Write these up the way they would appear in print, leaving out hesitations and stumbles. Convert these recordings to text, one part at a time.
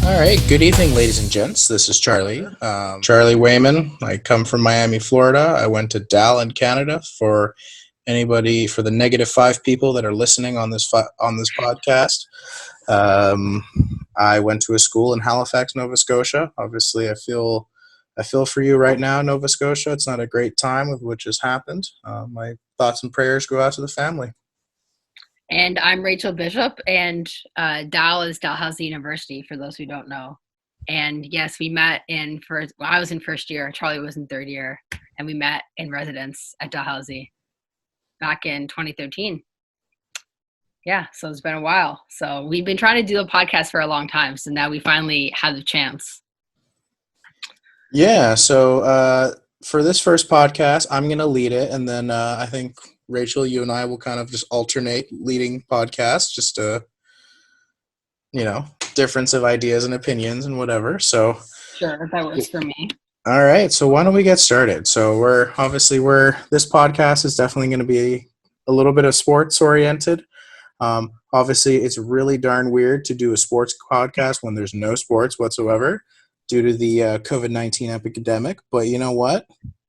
All right. Good evening, ladies and gents. This is Charlie. Charlie Weyman. I come from Miami, Florida. I went to Dal in Canada. For the -5 people that are listening on this podcast, I went to a school in Halifax, Nova Scotia. Obviously, I feel for you right now, Nova Scotia. It's not a great time with what just happened. My thoughts and prayers go out to the family. And I'm Rachael Bishop, and Dal is Dalhousie University, for those who don't know. And yes, we met I was in first year, Charlie was in third year, and we met in residence at Dalhousie back in 2013. Yeah, so it's been a while. So we've been trying to do a podcast for a long time, so now we finally had the chance. Yeah, so for this first podcast, I'm going to lead it, and then I think Rachael, you and I will kind of just alternate leading podcasts, just difference of ideas and opinions and whatever. So Sure, that works for me. all right, so why don't we get started? So this podcast is definitely going to be a little bit of sports oriented. Obviously, it's really darn weird to do a sports podcast when there's no sports whatsoever due to the COVID-19 epidemic. But you know what?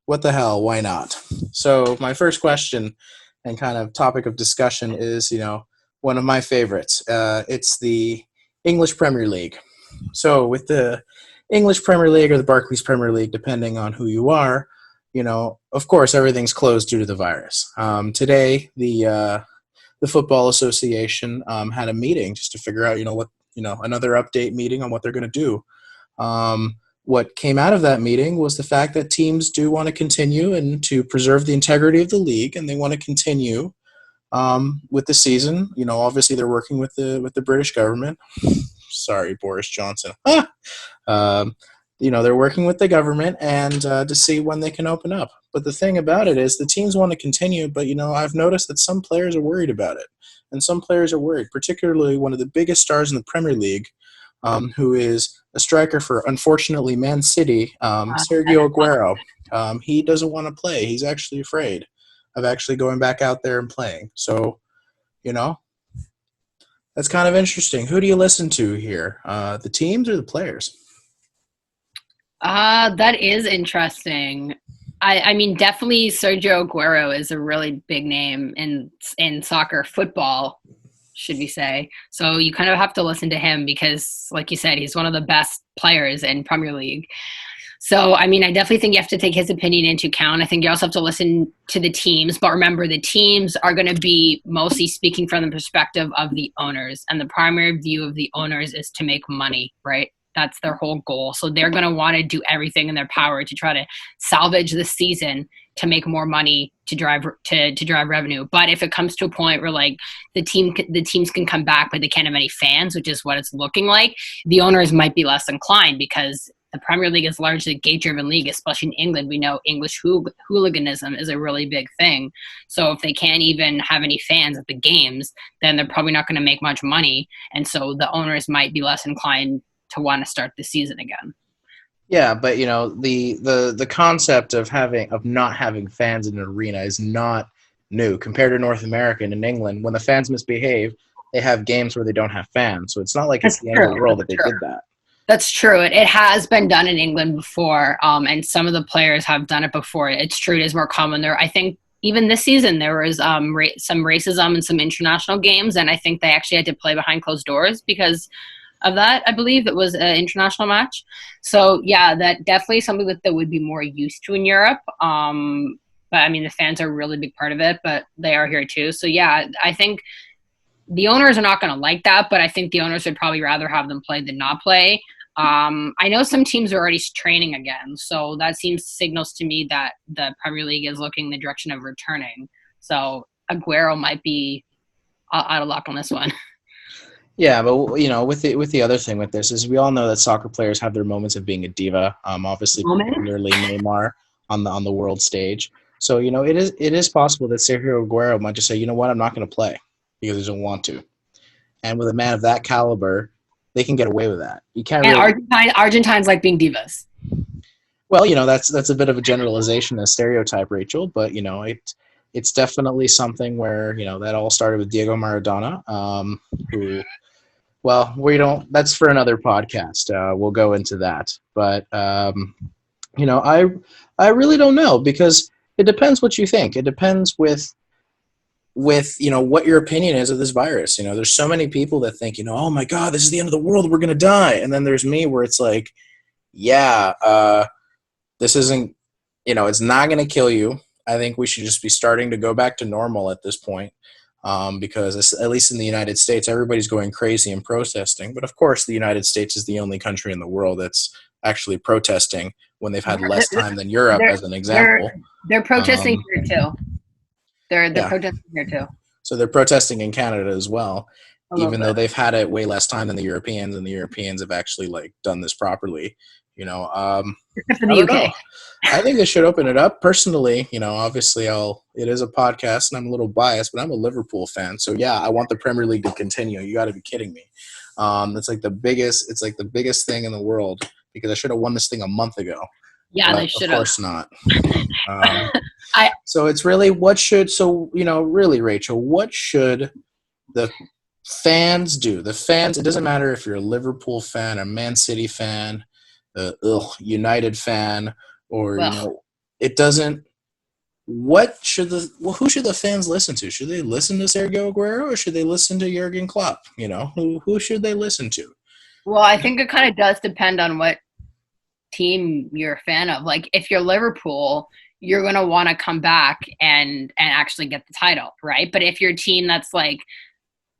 What the hell? Why not? So my first question and kind of topic of discussion is, one of my favorites. It's the English Premier League. So with the English Premier League or the Barclays Premier League, depending on who you are, of course, everything's closed due to the virus. Today, the Football Association had a meeting just to figure out, another update meeting on what they're going to do. What came out of that meeting was the fact that teams do want to continue and to preserve the integrity of the league, and they want to continue with the season. Obviously they're working with the British government. Sorry, Boris Johnson. They're working with the government and to see when they can open up. But the thing about it is the teams want to continue, but I've noticed that some players are worried about it, and some players are worried, particularly one of the biggest stars in the Premier League, who is a striker for, unfortunately, Man City, Sergio Aguero. He doesn't want to play. He's actually afraid of actually going back out there and playing. So, that's kind of interesting. Who do you listen to here? The teams or the players? That is interesting. I mean, definitely Sergio Aguero is a really big name in soccer, football, should we say. So you kind of have to listen to him because, like you said, he's one of the best players in Premier League. So, I mean, I definitely think you have to take his opinion into account. I think you also have to listen to the teams. But remember, the teams are going to be mostly speaking from the perspective of the owners. And the primary view of the owners is to make money, right? That's their whole goal. So they're going to want to do everything in their power to try to salvage the season to make more money to drive revenue. But if it comes to a point where like the teams can come back, but they can't have any fans, which is what it's looking like, the owners might be less inclined because the Premier League is largely a gate-driven league, especially in England. We know English hooliganism is a really big thing. So if they can't even have any fans at the games, then they're probably not going to make much money. And so the owners might be less inclined to want to start the season again. Yeah, but the concept of not having fans in an arena is not new compared to North America and in England. When the fans misbehave, they have games where they don't have fans. So it's not like it's the end of the world that they did that. That's true. It has been done in England before, and some of the players have done it before. It's true. It is more common there. I think even this season there was some racism in some international games, and I think they actually had to play behind closed doors because of that. I believe it was an international match. So yeah, that definitely something that would be more used to in Europe. But I mean, the fans are a really big part of it, but they are here too. So yeah, I think the owners are not going to like that, but I think the owners would probably rather have them play than not play. I know some teams are already training again, so that signals to me that the Premier League is looking in the direction of returning. So Aguero might be out of luck on this one. Yeah, but with the other thing with this is we all know that soccer players have their moments of being a diva. Obviously, particularly Neymar on the world stage. So it is possible that Sergio Aguero might just say, you know what, I'm not going to play because he doesn't want to. And with a man of that caliber, they can get away with that. You can't. And Argentines like being divas. Well, that's a bit of a generalization, a stereotype, Rachel. But it's definitely something where that all started with Diego Maradona, who Well, we don't. That's for another podcast. We'll go into that. But I really don't know because it depends what you think. It depends with what your opinion is of this virus. There's so many people that think, oh my God, this is the end of the world. We're gonna die. And then there's me where it's like, yeah, this isn't. It's not gonna kill you. I think we should just be starting to go back to normal at this point. Because at least in the United States, everybody's going crazy and protesting. But of course, the United States is the only country in the world that's actually protesting when they've had less time than Europe, as an example. They're protesting here too. They're protesting here too. So they're protesting in Canada as well, even though bit. they've had it way less time than the Europeans, and the Europeans have actually done this properly. Except for the UK. I think they should open it up. Personally, obviously it is a podcast and I'm a little biased, but I'm a Liverpool fan. So yeah, I want the Premier League to continue. You got to be kidding me. It's like the biggest thing in the world because I should have won this thing a month ago. Yeah, they should have. Of course not. So it's really really, Rachel, what should the fans do? The fans, it doesn't matter if you're a Liverpool fan, a Man City fan, United fan, or it doesn't. Who should the fans listen to? Should they listen to Sergio Aguero or should they listen to Jurgen Klopp? Who should they listen to? Well, I think it kind of does depend on what team you're a fan of. Like if you're Liverpool, you're going to want to come back and actually get the title, right? But if you're a team that's like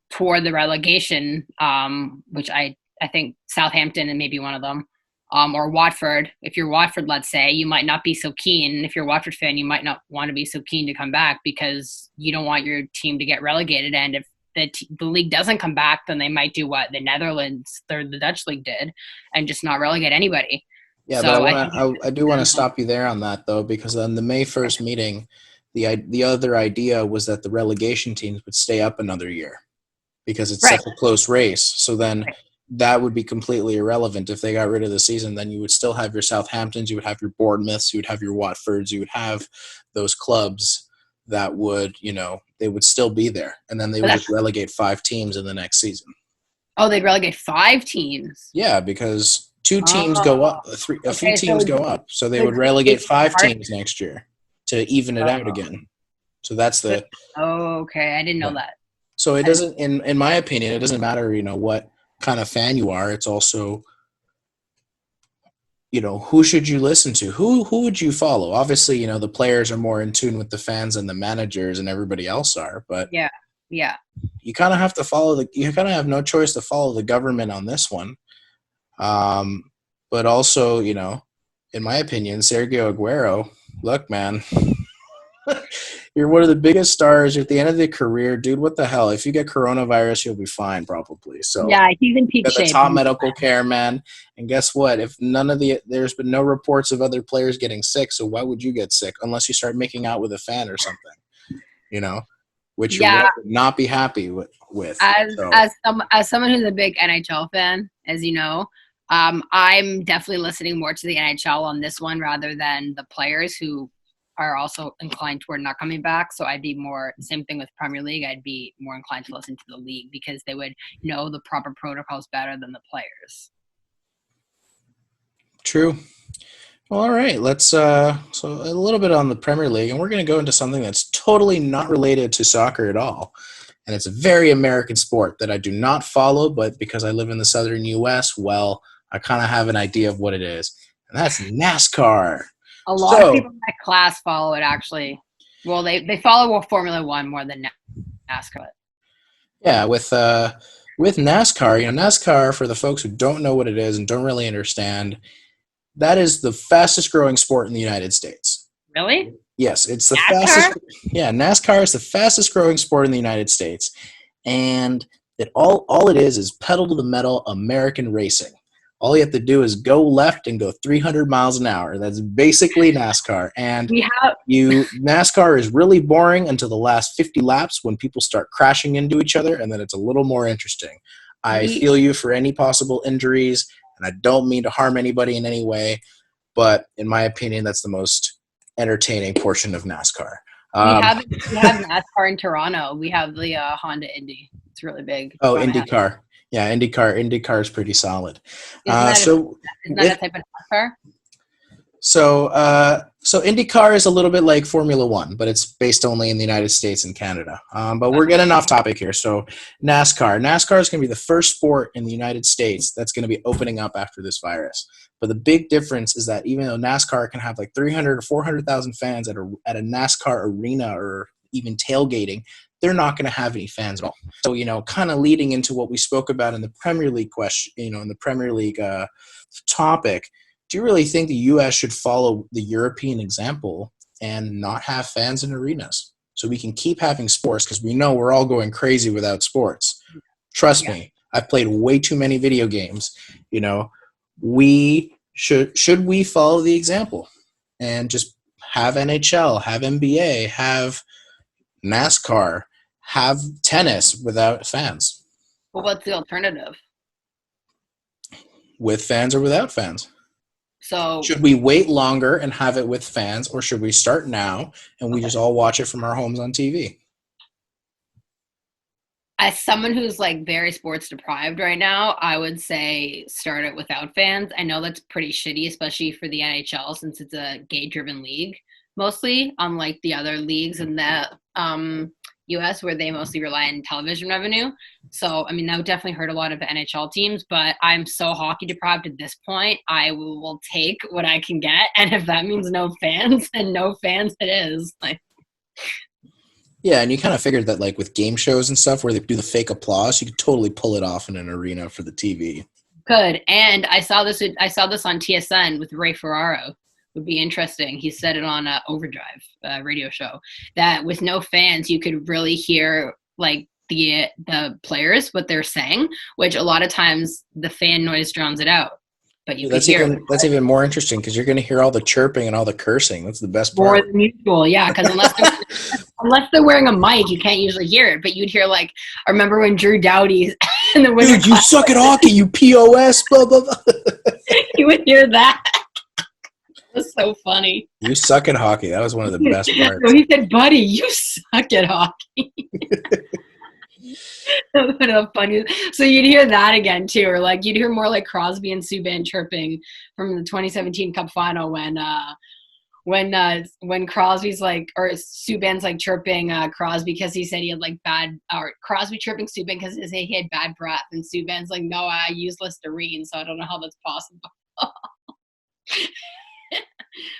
toward the relegation, which I think Southampton and maybe one of them, or Watford. If you're Watford, let's say, you might not be so keen. If you're a Watford fan, you might not want to be so keen to come back because you don't want your team to get relegated. And if the league doesn't come back, then they might do what the Netherlands or the Dutch league did and just not relegate anybody. Yeah, so but I do want to stop you there on that, though, because on the May 1st meeting, the other idea was that the relegation teams would stay up another year because it's such a close race. So then that would be completely irrelevant if they got rid of the season. Then you would still have your Southamptons, you would have your Bournemouths, you would have your Watfords, you would have those clubs that would, they would still be there. And then they would just relegate 5 teams in the next season. Oh, they'd relegate 5 teams? Yeah, because 2 teams go up, a few teams go up. So they would relegate 5 teams next year to even it out again. So that's the... Oh, okay. I didn't know that. So it doesn't, in my opinion, it doesn't matter, what kind of fan you are. It's also, who should you listen to? Who would you follow? Obviously, the players are more in tune with the fans and the managers and everybody else are. But yeah, you kind of have to follow you kind of have no choice to follow the government on this one. But also, in my opinion, Sergio Aguero, look, man, you're one of the biggest stars. You're at the end of the career, dude. What the hell? If you get coronavirus, you'll be fine, probably. So yeah, he's in peak shape. The top medical care, man. And guess what? If there's been no reports of other players getting sick, so why would you get sick unless you start making out with a fan or something? Which you would not be happy with. As someone who's a big NHL fan, as you know, I'm definitely listening more to the NHL on this one rather than the players who are also inclined toward not coming back. So I'd be more, same thing with Premier League, I'd be more inclined to listen to the league because they would know the proper protocols better than the players. True. Well, all right. Let's so a little bit on the Premier League, and we're going to go into something that's totally not related to soccer at all. And it's a very American sport that I do not follow, but because I live in the southern U.S., well, I kind of have an idea of what it is. And that's NASCAR. A lot of people in my class follow it, actually. Well, they follow Formula One more than NASCAR. Yeah, with NASCAR, NASCAR, for the folks who don't know what it is and don't really understand, that is the fastest growing sport in the United States. Really? Yes, it's the fastest. Yeah, NASCAR is the fastest growing sport in the United States, and all it is pedal to the metal American racing. All you have to do is go left and go 300 miles an hour. That's basically NASCAR. And NASCAR is really boring until the last 50 laps when people start crashing into each other, and then it's a little more interesting. I feel you for any possible injuries, and I don't mean to harm anybody in any way, but in my opinion, that's the most entertaining portion of NASCAR. We have NASCAR in Toronto. We have the Honda Indy. It's really big. Oh, IndyCar. Yeah, IndyCar is pretty solid. Isn't that So isn't that a with type of NASCAR? so IndyCar is a little bit like Formula One, but it's based only in the United States and Canada. But we're getting off topic here. So NASCAR is going to be the first sport in the United States that's going to be opening up after this virus. But the big difference is that even though NASCAR can have like 300 or 400,000 fans at a NASCAR arena or even tailgating, they're not going to have any fans at all. So, kind of leading into what we spoke about in the Premier League question, in the Premier League topic, do you really think the U.S. should follow the European example and not have fans in arenas so we can keep having sports? Because we know we're all going crazy without sports. Trust me, I've played way too many video games. We should we follow the example and just have NHL, have NBA, have NASCAR, have tennis without fans? Well, what's the alternative? With fans or without fans? So should we wait longer and have it with fans, or should we start now and we just all watch it from our homes on TV? as someone who's like very sports deprived right now, I would say start it without fans. I know that's pretty shitty, especially for the NHL since it's a gay-driven league mostly, unlike the other leagues in the US where they mostly rely on television revenue. So, I mean, that would definitely hurt a lot of NHL teams, but I'm so hockey deprived at this point, I will take what I can get. And if that means no fans, then no fans it is. Like, yeah, and you kind of figured that, like, with game shows and stuff where they do the fake applause, you could totally pull it off in an arena for the TV. Good. And I saw this on TSN with Ray Ferraro. Would be interesting. He said it on Overdrive radio show that with no fans, you could really hear like the players what they're saying, which a lot of times the fan noise drowns it out. But you that's even more interesting because you're going to hear all the chirping and all the cursing. That's the best part. More than usual, yeah. Because unless they're wearing a mic, you can't usually hear it. But you'd hear like, I remember when Drew Doughty in the winter. Dude, you suck at hockey, you POS. Blah blah blah. You would hear that. It was so funny. You suck at hockey. That was one of the best parts. So he said, "Buddy, you suck at hockey." Funny. So you'd hear that again too, or like you'd hear more like Crosby and Subban chirping from the 2017 Cup Final when Crosby's like, or Subban's like chirping Crosby because he said he had like bad, or Crosby chirping Subban because he had bad breath, and Subban's like, "No, I use Listerine, so I don't know how that's possible."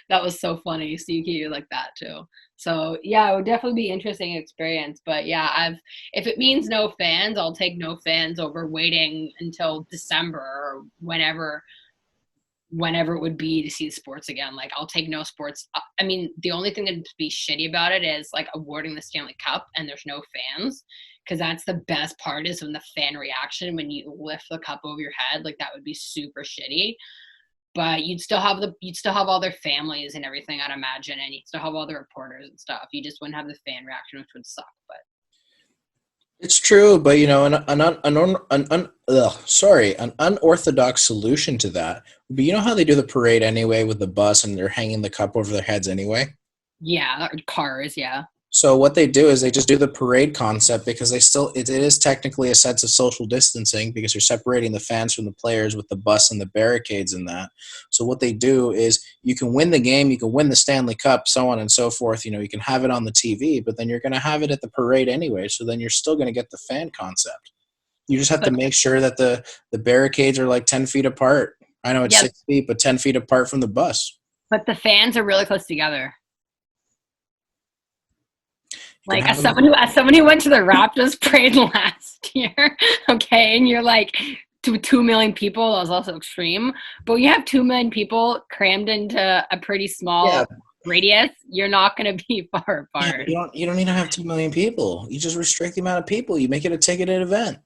That was so funny. So you can hear like that too. So yeah, it would definitely be an interesting experience. But yeah, if it means no fans, I'll take no fans over waiting until December or whenever it would be to see sports again. Like I'll take no sports. I mean, the only thing that'd be shitty about it is like awarding the Stanley Cup and there's no fans, because that's the best part is when the fan reaction when you lift the cup over your head. Like that would be super shitty. But you'd still have all their families and everything, I'd imagine, and you'd still have all the reporters and stuff. You just wouldn't have the fan reaction, which would suck. But it's true, but an unorthodox solution to that would be, how they do the parade anyway with the bus and they're hanging the cup over their heads anyway. Yeah, cars, yeah. So what they do is they just do the parade concept because it is technically a sense of social distancing because you're separating the fans from the players with the bus and the barricades and that. So what they do is you can win the game, you can win the Stanley Cup, so on and so forth. You can have it on the TV, but then you're going to have it at the parade anyway. So then you're still going to get the fan concept. You just have to make sure that the barricades are like 10 feet apart. I know it's 6 feet, but 10 feet apart from the bus. But the fans are really close together. Like as someone who went to the Raptors parade last year, okay, and you're like to 2 million people, that was also extreme. But when you have 2 million people crammed into a pretty small radius, you're not going to be far apart. Yeah, you don't need to have 2 million people. You just restrict the amount of people. You make it a ticketed event.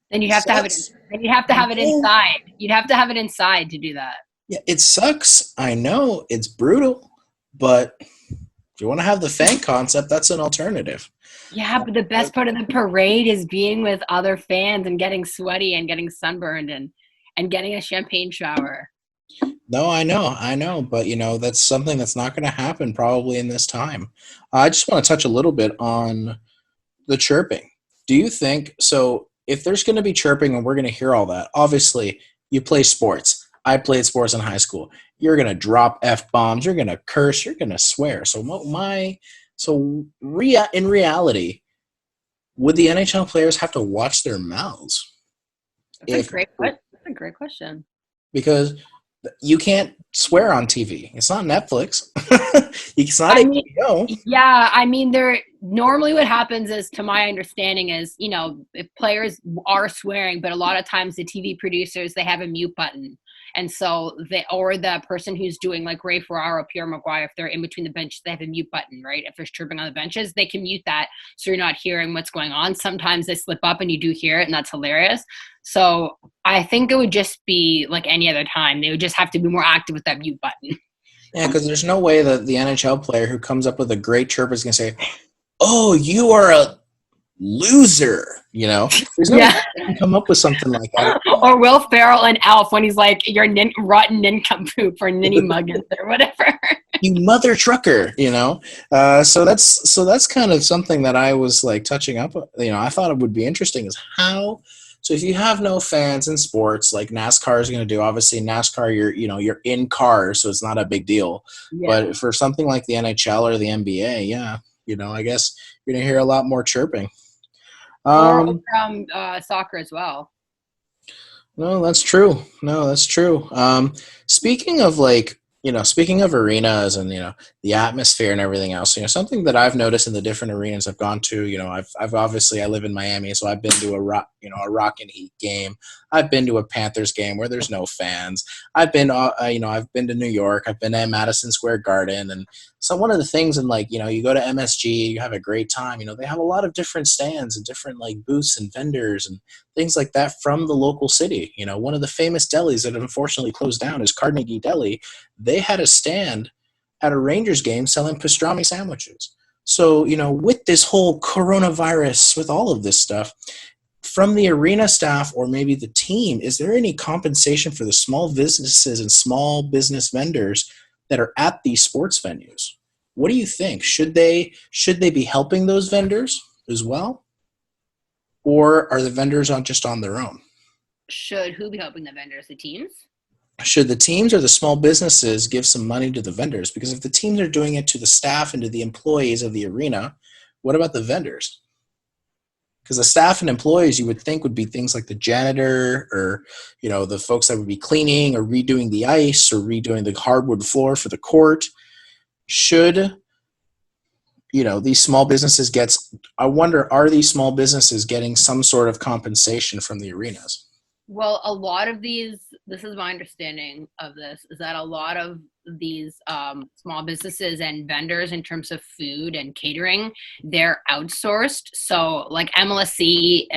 Then you have to have it. Then you have to have it inside. You'd have to have it inside to do that. Yeah, it sucks. I know it's brutal, but if you want to have the fan concept, that's an alternative. Yeah, but the best part of the parade is being with other fans and getting sweaty and getting sunburned and getting a champagne shower. No, I know. But, that's something that's not going to happen probably in this time. I just want to touch a little bit on the chirping. Do you think – so if there's going to be chirping and we're going to hear all that, obviously you play sports. I played sports in high school. You're going to drop F-bombs. You're going to curse. You're going to swear. So in reality, would the NHL players have to watch their mouths? That's a great question. Because you can't swear on TV. It's not Netflix. It's not HBO. Yeah, I mean, normally what happens is, to my understanding, is, you know, if players are swearing, but a lot of times the TV producers, they have a mute button. And so the person who's doing, like Ray Ferraro, Pierre Maguire, if they're in between the benches, they have a mute button, right? If there's chirping on the benches, they can mute that so you're not hearing what's going on. Sometimes they slip up and you do hear it, and that's hilarious. So I think it would just be like any other time. They would just have to be more active with that mute button. Yeah, because there's no way that the NHL player who comes up with a great chirp is going to say, "Oh, you are a loser," you know? There's no way they can come up with something like that. Or Will Ferrell and Alf when he's like, "You're rotten nincompoop," or ninny muggins or whatever. You mother trucker, you know? So that's kind of something that I was like touching up. You know, I thought it would be interesting is how. So if you have no fans in sports, like NASCAR is going to do, obviously NASCAR, you're in cars, so it's not a big deal. Yeah. But for something like the NHL or the NBA, yeah, you know, I guess you're going to hear a lot more chirping. Or from soccer as well. No, that's true. Speaking of arenas and, you know, the atmosphere and everything else, you know, something that I've noticed in the different arenas I've gone to, you know, I've obviously, I live in Miami, so I've been to a Rock and Heat game. I've been to a Panthers game where there's no fans. I've been to New York. I've been to Madison Square Garden. And so one of the things, and like, you know, you go to MSG, you have a great time, you know, they have a lot of different stands and different like booths and vendors and things like that from the local city. You know, one of the famous delis that unfortunately closed down is Carnegie Deli. They had a stand at a Rangers game selling pastrami sandwiches. So, you know, with this whole coronavirus, with all of this stuff, from the arena staff or maybe the team, is there any compensation for the small businesses and small business vendors that are at these sports venues? What do you think? Should they be helping those vendors as well? Or are the vendors just on their own? Should who be helping the vendors? The teams? Should the teams or the small businesses give some money to the vendors? Because if the teams are doing it to the staff and to the employees of the arena, what about the vendors? Because the staff and employees you would think would be things like the janitor or, you know, the folks that would be cleaning or redoing the ice or redoing the hardwood floor for the court. Should, you know, these small businesses are these small businesses getting some sort of compensation from the arenas? Well, a lot of these, this is my understanding of this, is that a lot of these small businesses and vendors in terms of food and catering, they're outsourced. So like MLSE,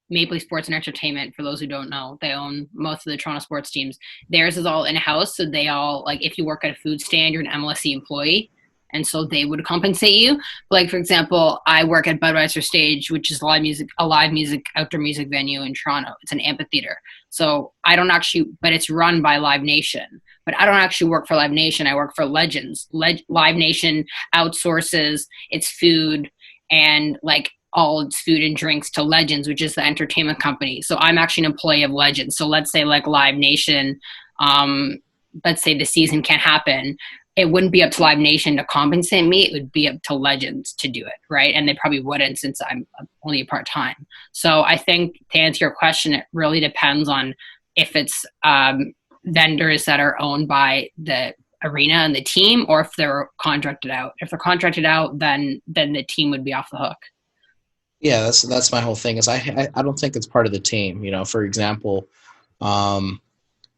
Maple Leaf Sports and Entertainment, for those who don't know, they own most of the Toronto sports teams. Theirs is all in-house. So they all, like, if you work at a food stand, you're an MLSE employee. And so they would compensate you. Like, for example, I work at Budweiser Stage, which is a live music, outdoor music venue in Toronto. It's an amphitheater. So but it's run by Live Nation. But I don't actually work for Live Nation. I work for Legends. Live Nation outsources its food and like all its food and drinks to Legends, which is the entertainment company. So I'm actually an employee of Legends. So let's say like Live Nation, let's say the season can't happen. It wouldn't be up to Live Nation to compensate me. It would be up to Legends to do it, right? And they probably wouldn't since I'm only a part-time. So I think to answer your question, it really depends on if it's vendors that are owned by the arena and the team or if they're contracted out. If they're contracted out, then the team would be off the hook. Yeah, that's my whole thing is I don't think it's part of the team. You know, for example,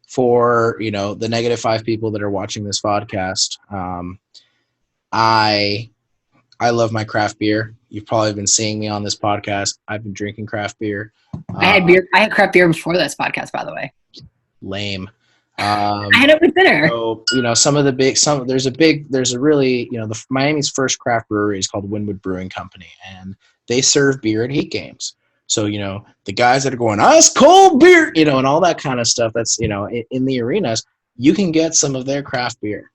for, you know, the -5 people that are watching this podcast, I love my craft beer. You've probably been seeing me on this podcast. I've been drinking craft beer. I had craft beer before this podcast, by the way. Lame. I had it with dinner. So, you know, there's a really, you know, Miami's first craft brewery is called Wynwood Brewing Company, and they serve beer at Heat games. So, you know, the guys that are going, ice cold beer, you know, and all that kind of stuff, that's, you know, in the arenas, you can get some of their craft beer.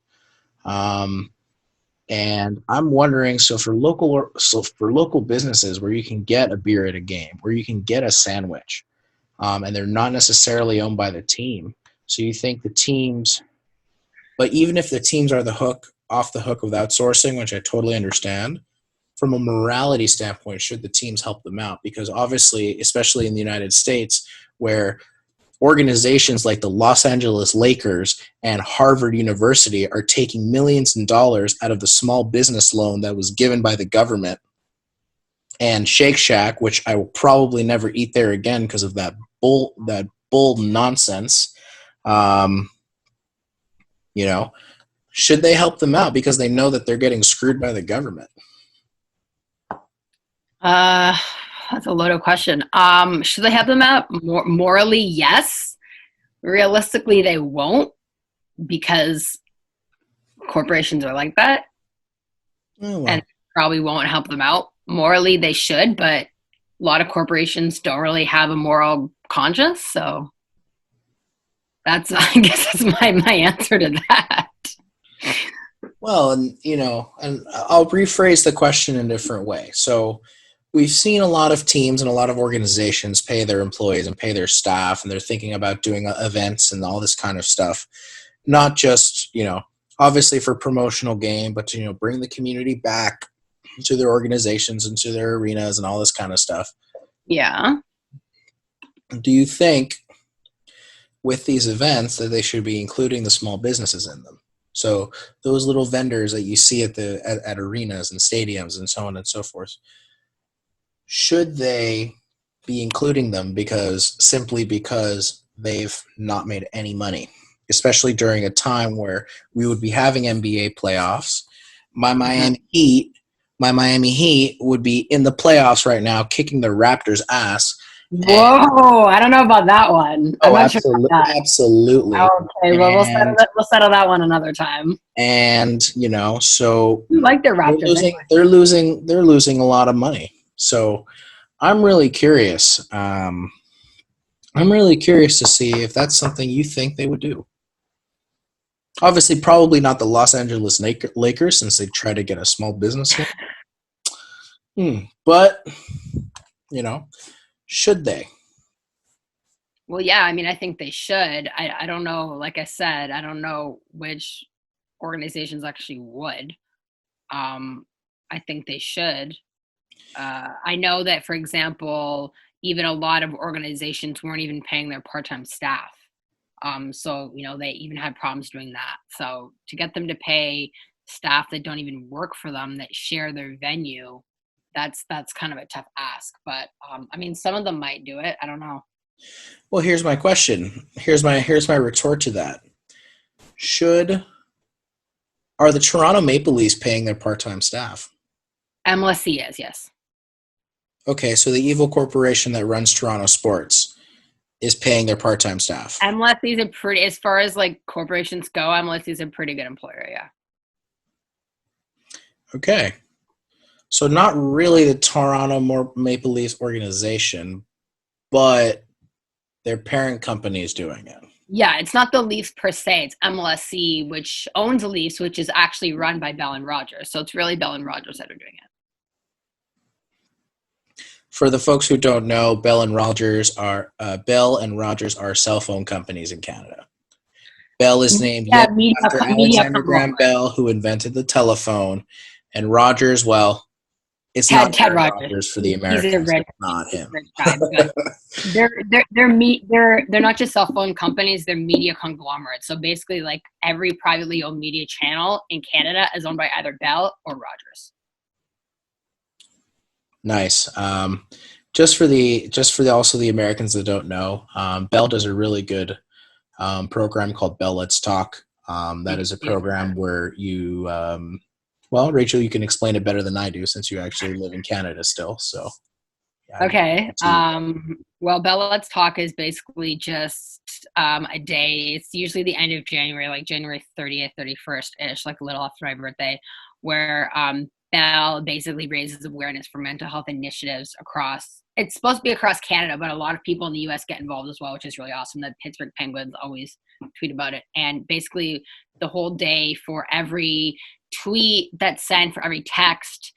And I'm wondering, so for local businesses where you can get a beer at a game, where you can get a sandwich, and they're not necessarily owned by the team. So you think the teams, but even if the teams are off the hook with outsourcing, which I totally understand, from a morality standpoint, should the teams help them out? Because obviously, especially in the United States, where organizations like the Los Angeles Lakers and Harvard University are taking millions of dollars out of the small business loan that was given by the government, and Shake Shack, which I will probably never eat there again because of that bull nonsense. Um, should they help them out because they know that they're getting screwed by the government? That's a loaded question. Should they have them out? Morally, yes. Realistically, they won't, because corporations are like that, and probably won't help them out. Morally, they should, but a lot of corporations don't really have a moral conscience, so I guess that's my answer to that. Well, and I'll rephrase the question in a different way. So we've seen a lot of teams and a lot of organizations pay their employees and pay their staff, and they're thinking about doing events and all this kind of stuff. Not just, obviously for promotional gain, but to, bring the community back to their organizations and to their arenas and all this kind of stuff. Yeah. Do you think with these events that they should be including the small businesses in them? So those little vendors that you see at arenas and stadiums and so on and so forth, should they be including them simply because they've not made any money, especially during a time where we would be having NBA playoffs? My Miami Heat would be in the playoffs right now, kicking the Raptors' ass. Whoa, I don't know about that one. I'm not sure about that. Absolutely. Okay, well, we'll settle that one another time. And so you like the Raptors. They're losing a lot of money. So I'm really curious. I'm really curious to see if that's something you think they would do. Obviously, probably not the Los Angeles Lakers, since they try to get a small business one. But, should they? Well, yeah, I think they should. I don't know. Like I said, I don't know which organizations actually would. I think they should. I know that, for example, even a lot of organizations weren't even paying their part-time staff. So, they even had problems doing that. So to get them to pay staff that don't even work for them, that share their venue, that's kind of a tough ask. But, some of them might do it. I don't know. Well, here's my question. Here's my retort to that. Are the Toronto Maple Leafs paying their part-time staff? MLSE is, yes. Okay, so the evil corporation that runs Toronto sports is paying their part-time staff. MLSE is as far as like corporations go, MLSE is a pretty good employer, yeah. Okay. So not really the Toronto Maple Leafs organization, but their parent company is doing it. Yeah, it's not the Leafs per se. It's MLSE, which owns the Leafs, which is actually run by Bell and Rogers. So it's really Bell and Rogers that are doing it. For the folks who don't know, Bell and Rogers are cell phone companies in Canada. Bell is named after Alexander Graham Bell, who invented the telephone, and Rogers, well, it's not Ted Rogers for the Americans. It's not him. They're not just cell phone companies; they're media conglomerates. So basically, like every privately owned media channel in Canada is owned by either Bell or Rogers. Nice. Just for the Americans that don't know, Bell does a really good program called Bell Let's Talk. That is a program where you, Rachel, you can explain it better than I do since you actually live in Canada still. So. Yeah, okay. Bell Let's Talk is basically just a day. It's usually the end of January, like January 30th, 31st-ish, like a little after my birthday, where Bell basically raises awareness for mental health initiatives across it's supposed to be across Canada, but a lot of people in the U.S. get involved as well, which is really awesome. The Pittsburgh Penguins always tweet about it. And basically the whole day, for every tweet that's sent, for every text,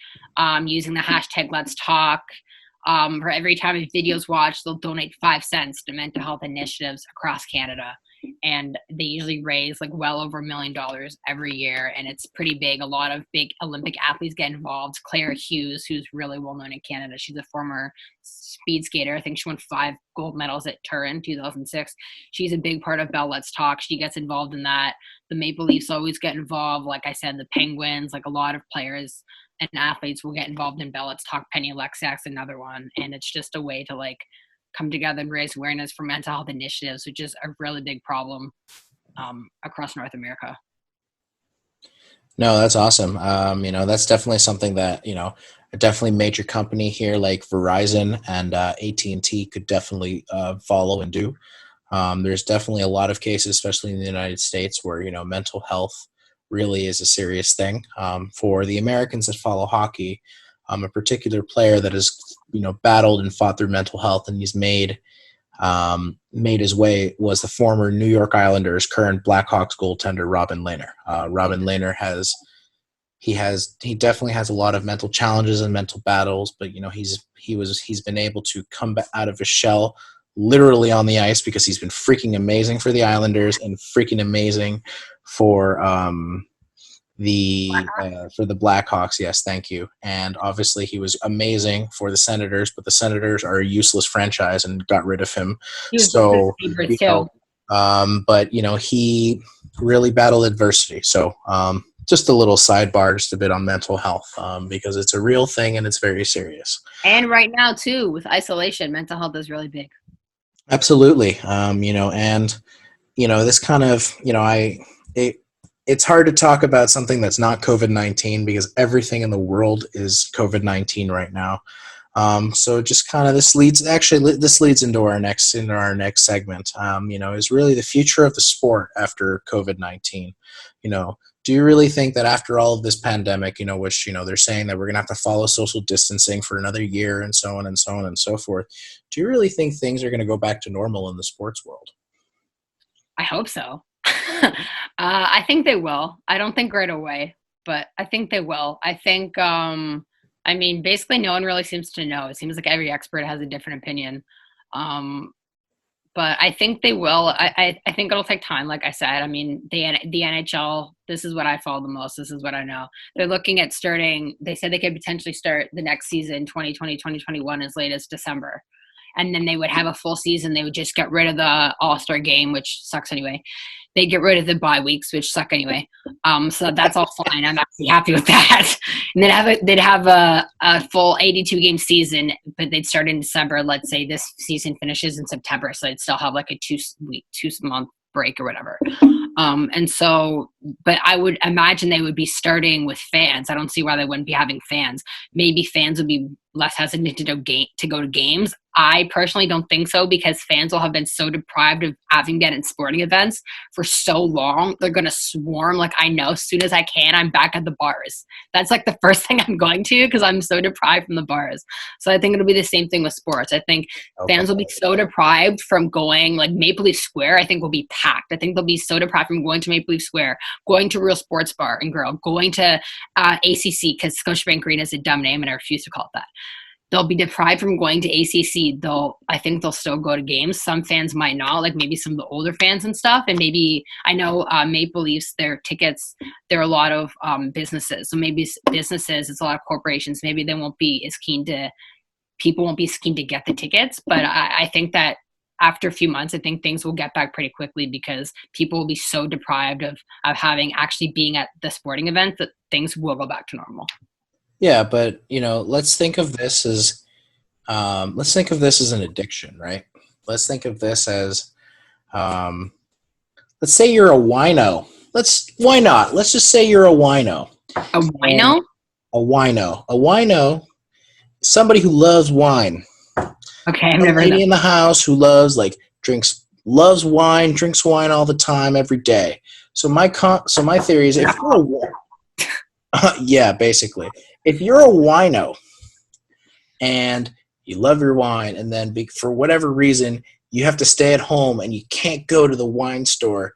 using the hashtag Let's Talk, for every time a video's watched, they'll donate 5 cents to mental health initiatives across Canada. And they usually raise like well over $1 million every year, and it's pretty big. A lot of big Olympic athletes get involved. Claire Hughes, who's really well known in Canada, she's a former speed skater. I think she won 5 gold medals at Turin 2006. She's a big part of Bell Let's Talk. She gets involved in that. The Maple Leafs always get involved. Like I said, the Penguins, like a lot of players and athletes will get involved in Bell Let's Talk. Penny Alexak's another one, and it's just a way to like come together and raise awareness for mental health initiatives, which is a really big problem across North America. No, that's awesome. That's definitely something that, a definitely major company here like Verizon and AT&T could definitely follow and do. There's definitely a lot of cases, especially in the United States, where, mental health really is a serious thing. For the Americans that follow hockey, a particular player that has, battled and fought through mental health, and he's made his way, was the former New York Islanders, current Blackhawks goaltender Robin Lehner. Robin Lehner he definitely has a lot of mental challenges and mental battles, but he's been able to come back out of his shell literally on the ice, because he's been freaking amazing for the Islanders and freaking amazing for the Blackhawks. Yes, thank you. And obviously he was amazing for the Senators, but the Senators are a useless franchise and got rid of him. So, but he really battled adversity. So, just a little sidebar, just a bit on mental health, because it's a real thing and it's very serious. And right now too, with isolation, mental health is really big. Absolutely. This kind of, it's hard to talk about something that's not COVID-19, because everything in the world is COVID-19 right now. So just kind of this leads into our next segment. Is really the future of the sport after COVID-19. Do you really think that after all of this pandemic, which, they're saying that we're going to have to follow social distancing for another year and so on and so on and so forth, do you really think things are going to go back to normal in the sports world? I hope so. I think they will. I don't think right away, but I think they will. I think, basically no one really seems to know. It seems like every expert has a different opinion. But I think they will. I think it'll take time, like I said. The NHL, this is what I follow the most. This is what I know. They're looking at starting, they said they could potentially start the next season, 2020, 2021, as late as December. And then they would have a full season. They would just get rid of the All-Star game, which sucks anyway. They get rid of the bye weeks, which suck anyway. So that's all fine. I'm actually happy with that. And they'd have a full 82 game season, but they'd start in December. Let's say this season finishes in September, so they'd still have like a 2 month break or whatever. But I would imagine they would be starting with fans. I don't see why they wouldn't be having fans. Maybe fans would be less hesitant to go to games. I personally don't think so, because fans will have been so deprived of having been in sporting events for so long. They're going to swarm. Like, I know as soon as I can, I'm back at the bars. That's like the first thing I'm going to, because I'm so deprived from the bars. So I think it'll be the same thing with sports. I think fans will be so deprived from going, like Maple Leaf Square, I think will be packed. I think they'll be so deprived from going to Maple Leaf Square, going to Real Sports Bar and Grill, going to ACC, because Scotiabank Arena is a dumb name and I refuse to call it that. They'll be deprived from going to ACC. I think they'll still go to games. Some fans might not, like maybe some of the older fans and stuff. And maybe, I know Maple Leafs, their tickets, there are a lot of businesses. So maybe businesses, it's a lot of corporations. Maybe they won't be as keen to, people won't be as keen to get the tickets. But I think that after a few months, I think things will get back pretty quickly, because people will be so deprived of actually being at the sporting event that things will go back to normal. Yeah, but let's think of this as an addiction, right? Let's think of this as, let's say you're a wino. Why not? Let's just say you're a wino. A wino? A wino. Somebody who loves wine. Okay, I've never heard that. A lady in the house who loves wine, drinks wine all the time, every day. So my theory is, if you're yeah, basically. If you're a wino and you love your wine, and then for whatever reason, you have to stay at home and you can't go to the wine store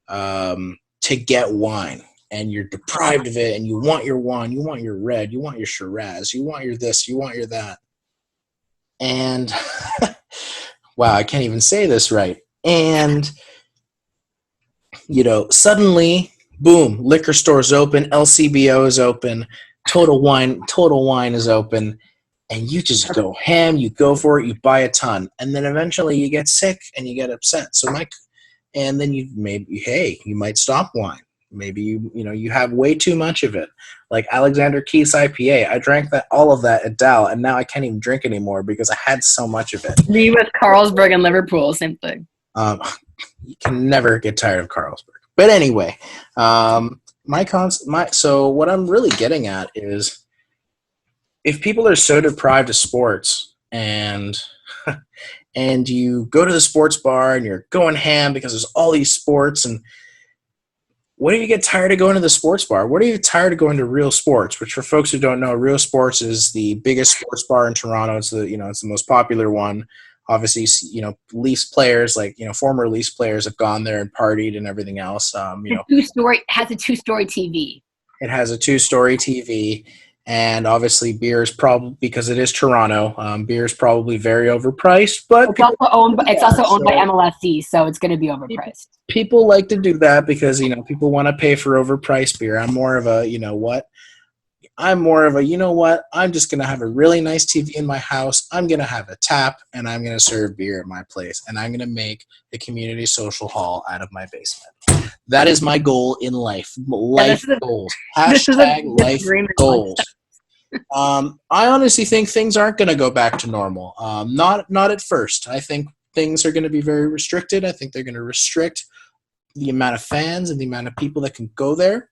to get wine, and you're deprived of it, and you want your wine, you want your red, you want your Shiraz, you want your this, you want your that. And wow, I can't even say this right. And, suddenly, boom, liquor store's open, LCBO is open, Total Wine is open, and you just go ham, you go for it, you buy a ton, and then eventually you get sick and you get upset. And then you might stop wine. Maybe you have way too much of it. Like Alexander Keith's IPA, I drank all of that at Dow, and now I can't even drink anymore because I had so much of it. Me with Carlsberg and Liverpool, same thing. You can never get tired of Carlsberg. But anyway, so what I'm really getting at is, if people are so deprived of sports and you go to the sports bar and you're going ham because there's all these sports, and what do you get tired of going to the sports bar? What are you tired of going to Real Sports? Which, for folks who don't know, Real Sports is the biggest sports bar in Toronto. It's it's the most popular one. Obviously, Leafs players, former Leafs players, have gone there and partied and everything else. It has a two-story TV. It has a two-story TV. And obviously, beer is probably, because it is Toronto, beer is probably very overpriced. But it's also owned by MLSE, so it's going to be overpriced. People like to do that because people want to pay for overpriced beer. I'm more of a I'm just going to have a really nice TV in my house. I'm going to have a tap, and I'm going to serve beer at my place, and I'm going to make a community social hall out of my basement. That is my goal in life. Life goals. Hashtag life goals. I honestly think things aren't going to go back to normal. Not at first. I think things are going to be very restricted. I think they're going to restrict the amount of fans and the amount of people that can go there.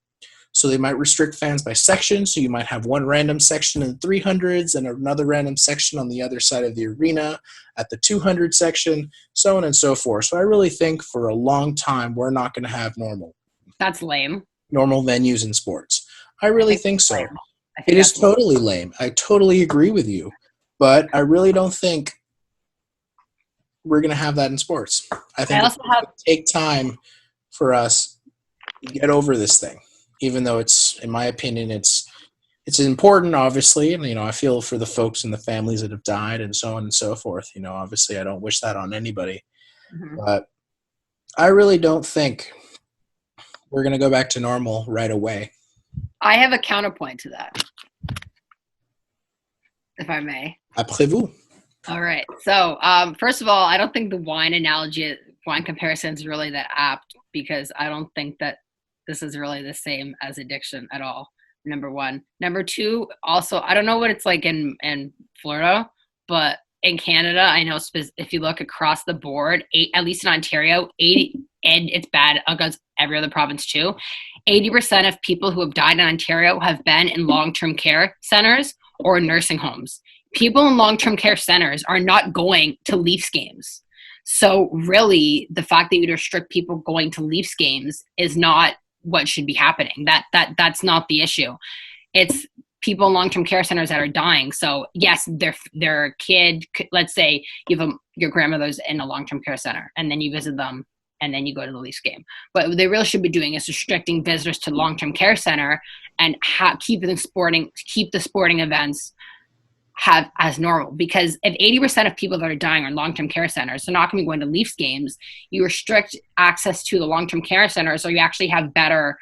So they might restrict fans by section. So you might have one random section in the 300s and another random section on the other side of the arena at the 200 section, so on and so forth. So I really think for a long time we're not going to have normal. That's lame. Normal venues in sports. I really think so. It is totally lame. I totally agree with you. But I really don't think we're going to have that in sports. I think it's going to take time for us to get over this thing, even though it's, in my opinion, it's important, obviously. And, I feel for the folks and the families that have died and so on and so forth. Obviously I don't wish that on anybody. Mm-hmm. But I really don't think we're going to go back to normal right away. I have a counterpoint to that, if I may. Après vous. All right. So, first of all, I don't think the wine comparison is really that apt, because I don't think that this is really the same as addiction at all, number one. Number two, also, I don't know what it's like in Florida, but in Canada, I know if you look across the board, at least in Ontario, 80, and it's bad against every other province too, 80% of people who have died in Ontario have been in long-term care centers or nursing homes. People in long-term care centers are not going to Leafs games. So really, the fact that you restrict people going to Leafs games is not what should be happening. That's not the issue. It's people in long-term care centers that are dying. So yes, their kid, let's say you have your grandmother's in a long-term care center, and then you visit them, and then you go to the Leafs game. But what they really should be doing is restricting visitors to long-term care center and keep the sporting events have as normal. Because if 80% of people that are dying are in long-term care centers, they're not going to be going to Leafs games. You restrict access to the long-term care centers, or you actually have better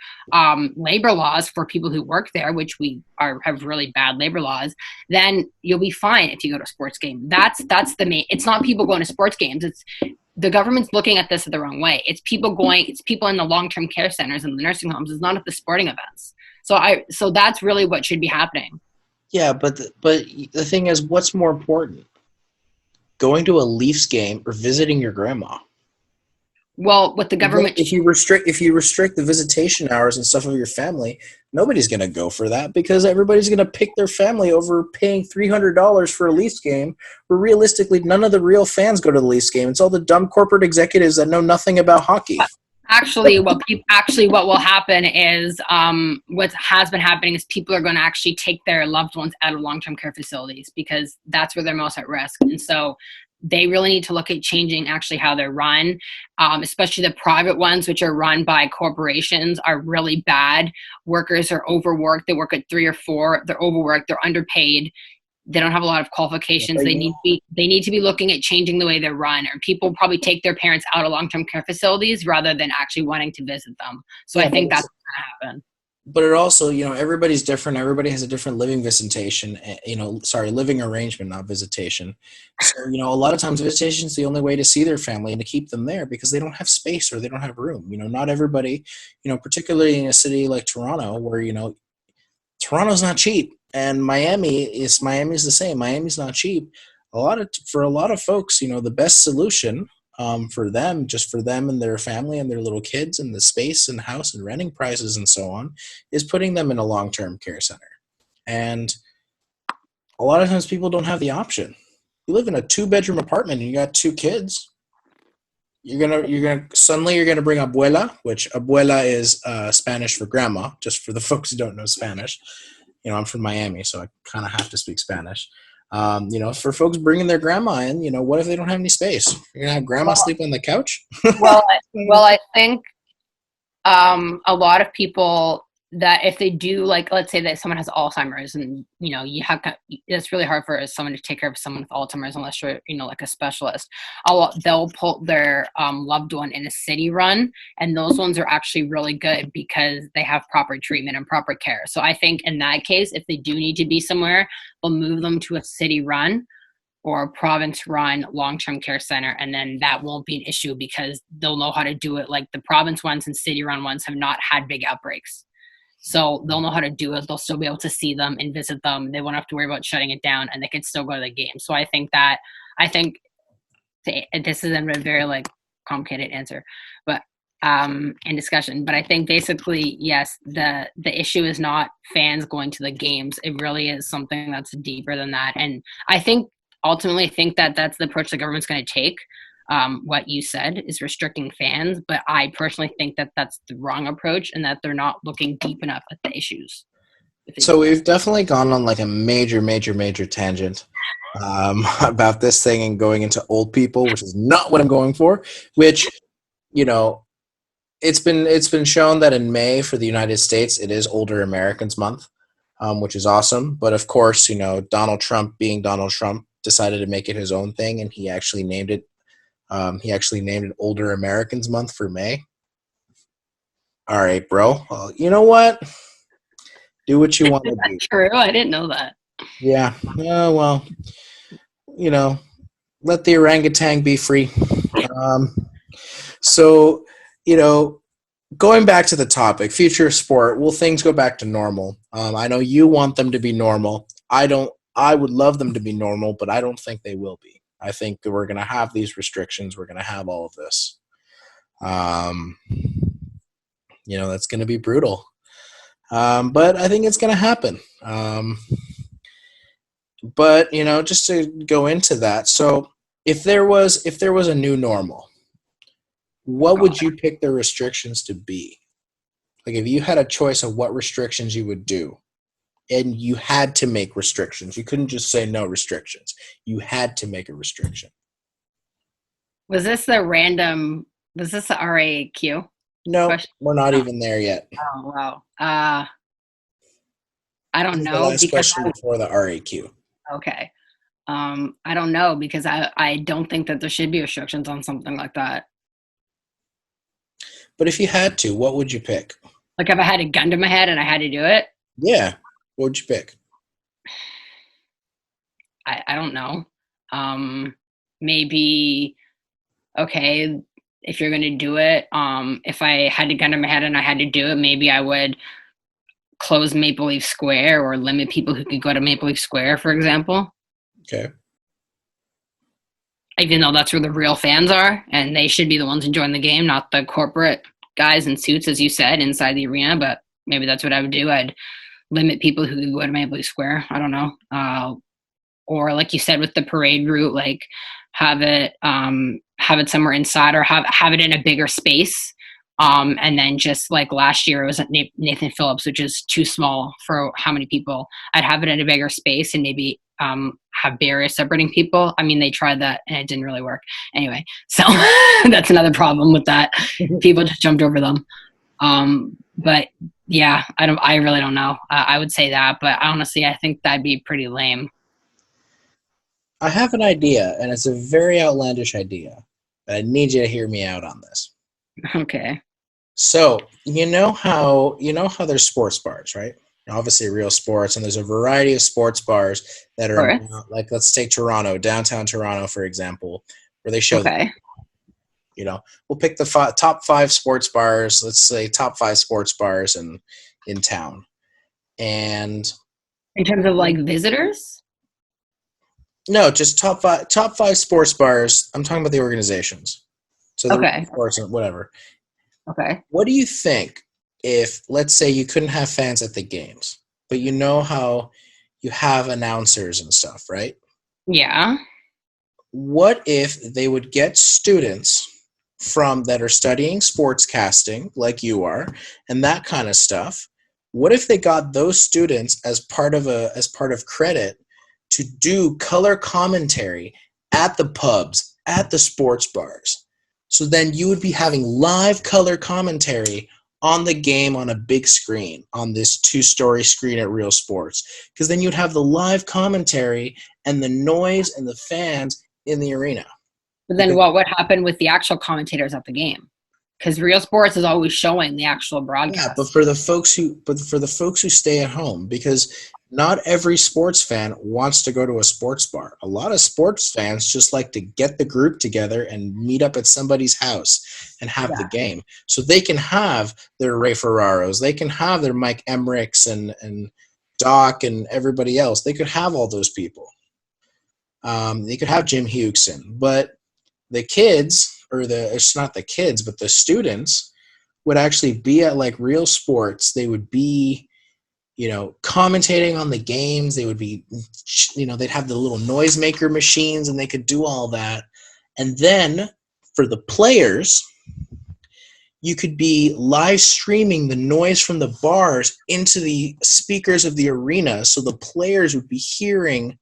labor laws for people who work there, which have really bad labor laws. Then you'll be fine if you go to a sports game. That's the main. It's not people going to sports games. It's the government's looking at this the wrong way. It's people in the long-term care centers and the nursing homes. It's not at the sporting events. So that's really what should be happening. Yeah, but the thing is, what's more important? Going to a Leafs game or visiting your grandma? Well, what the government... If you restrict the visitation hours and stuff of your family, nobody's going to go for that, because everybody's going to pick their family over paying $300 for a Leafs game, where realistically none of the real fans go to the Leafs game. It's all the dumb corporate executives that know nothing about hockey. what will happen is what has been happening is people are going to actually take their loved ones out of long-term care facilities because that's where they're most at risk. And so they really need to look at changing actually how they're run, especially the private ones, which are run by corporations, are really bad. Workers are overworked. They work at 3 or 4. They're overworked. They're underpaid. They don't have a lot of qualifications. They need to be looking at changing the way they're run, or people probably take their parents out of long-term care facilities rather than actually wanting to visit them. So I think that's what's going to happen. But it also, everybody's different. Everybody has a different living arrangement, not visitation. So, a lot of times visitation is the only way to see their family and to keep them there because they don't have space or they don't have room. Not everybody, particularly in a city like Toronto where, Toronto's not cheap. And Miami's the same. Miami's not cheap. For a lot of folks, the best solution for them and their family and their little kids and the space and house and renting prices and so on is putting them in a long-term care center. And a lot of times people don't have the option. You live in a 2-bedroom apartment and you got 2 kids. You're gonna bring abuela, which abuela is Spanish for grandma, just for the folks who don't know Spanish. I'm from Miami, so I kind of have to speak Spanish. For folks bringing their grandma in, what if they don't have any space? You're going to have grandma sleep on the couch? I think a lot of people that if they do, like, let's say that someone has Alzheimer's and, it's really hard for someone to take care of someone with Alzheimer's unless you're, like a specialist. They'll put their loved one in a city run, and those ones are actually really good because they have proper treatment and proper care. So I think in that case, if they do need to be somewhere, they'll move them to a city run or a province run long-term care center, and then that won't be an issue because they'll know how to do it. Like the province ones and city run ones have not had big outbreaks. So they'll know how to do it. They'll still be able to see them and visit them. They won't have to worry about shutting it down, and they can still go to the game. So I think this is a very complicated answer, but in discussion. But I think basically, yes, the issue is not fans going to the games. It really is something that's deeper than that. And I think ultimately, that's the approach the government's going to take. What you said is restricting fans, but I personally think that that's the wrong approach and that they're not looking deep enough at the issues. So we've definitely gone on like a major tangent about this thing and going into old people, which is not what I'm going for, which, it's been shown that in May for the United States, it is Older Americans Month, which is awesome. But of course, Donald Trump being Donald Trump decided to make it his own thing, and he actually named it Older Americans Month for May. All right, bro. Well, you know what? Do what you want to do. True. I didn't know that. Yeah. Well, let the orangutan be free. So, going back to the topic, future of sport, will things go back to normal? I know you want them to be normal. I would love them to be normal, but I don't think they will be. I think that we're going to have these restrictions. We're going to have all of this. That's going to be brutal. But I think it's going to happen. But just to go into that. So if there was a new normal, what would you pick the restrictions to be? Like if you had a choice of what restrictions you would do, and you had to make restrictions. You couldn't just say no restrictions. You had to make a restriction. Was this the RAQ? No, question? We're not even there yet. Oh, wow. I don't know. The last question before the RAQ. Okay. I don't know because I don't think that there should be restrictions on something like that. But if you had to, what would you pick? Like if I had a gun to my head and I had to do it? Yeah. What would you pick? I don't know. Maybe, okay, if you're going to do it, if I had a gun to my head and I had to do it, maybe I would close Maple Leaf Square or limit people who could go to Maple Leaf Square, for example. Okay. Even though that's where the real fans are, and they should be the ones enjoying the game, not the corporate guys in suits, as you said, inside the arena. But maybe that's what I would do. I'd limit people who go to Maple Leaf Square. I don't know. Or like you said with the parade route, like have it somewhere inside or have it in a bigger space And then just like last year, it was at Nathan Phillips, which is too small for how many people. I'd have it in a bigger space and maybe have barriers separating people. I mean, they tried that and it didn't really work. Anyway, so that's another problem with that. People just jumped over them. But yeah, I really don't know. I would say that, but honestly, I think that'd be pretty lame. I have an idea, and it's a very outlandish idea. But I need you to hear me out on this. Okay. So you know how there's sports bars, right? Obviously, real sports, and there's a variety of sports bars that are Sure. like, let's take Toronto, downtown Toronto, for example, where they show. Okay. We'll pick the top 5 sports bars. Let's say top 5 sports bars in town, and In terms of like visitors? no, just top five sports bars. I'm talking about the organizations. So the Okay. sports and whatever. Okay. What do you think if, let's say, you couldn't have fans at the games, but you know how you have announcers and stuff, right? Yeah. What if they would get students that are studying sportscasting, like you are, and that kind of stuff? What if they got those students as part of credit to do color commentary at the pubs, at the sports bars? So then you would be having live color commentary on the game on a big screen, on this 2-story screen at Real Sports. Because then you'd have the live commentary and the noise and the fans in the arena. But then what would happen with the actual commentators at the game? Because Real Sports is always showing the actual broadcast. Yeah, but for the folks who stay at home, because not every sports fan wants to go to a sports bar. A lot of sports fans just like to get the group together and meet up at somebody's house and have the game. So they can have their Ray Ferraros, they can have their Mike Emmerichs and Doc and everybody else. They could have all those people. They could have Jim Hughson, but the kids, it's not the kids, but the students would actually be at like Real Sports. They would be, commentating on the games. They would be, they'd have the little noisemaker machines and they could do all that. And then for the players, you could be live streaming the noise from the bars into the speakers of the arena. So the players would be hearing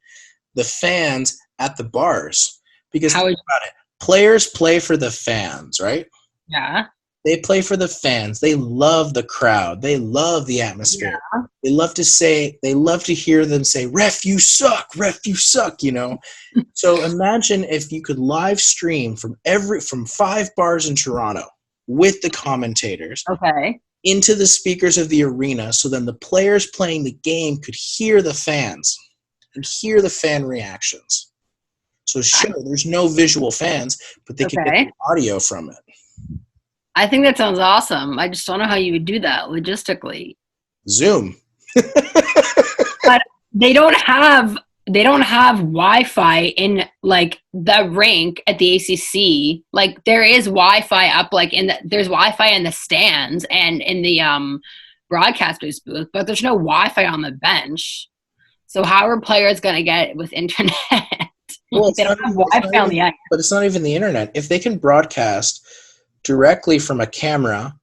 the fans at the bars. Because think about it. Players play for the fans, right? Yeah. They play for the fans. They love the crowd. They love the atmosphere. Yeah. They love to hear them say, "Ref, you suck. Ref, you suck," So imagine if you could live stream from 5 bars in Toronto with the commentators into the speakers of the arena, so then the players playing the game could hear the fans and hear the fan reactions. So sure, there's no visual fans, but they can get the audio from it. I think that sounds awesome. I just don't know how you would do that logistically. Zoom. But they don't have Wi-Fi in like the rink at the ACC. Like there is Wi-Fi up like there's Wi-Fi in the stands and in the broadcaster's booth, but there's no Wi-Fi on the bench. So how are players going to get it with internet? Well, they don't have Wi-Fi on the ice. But it's not even the internet. If they can broadcast directly from a camera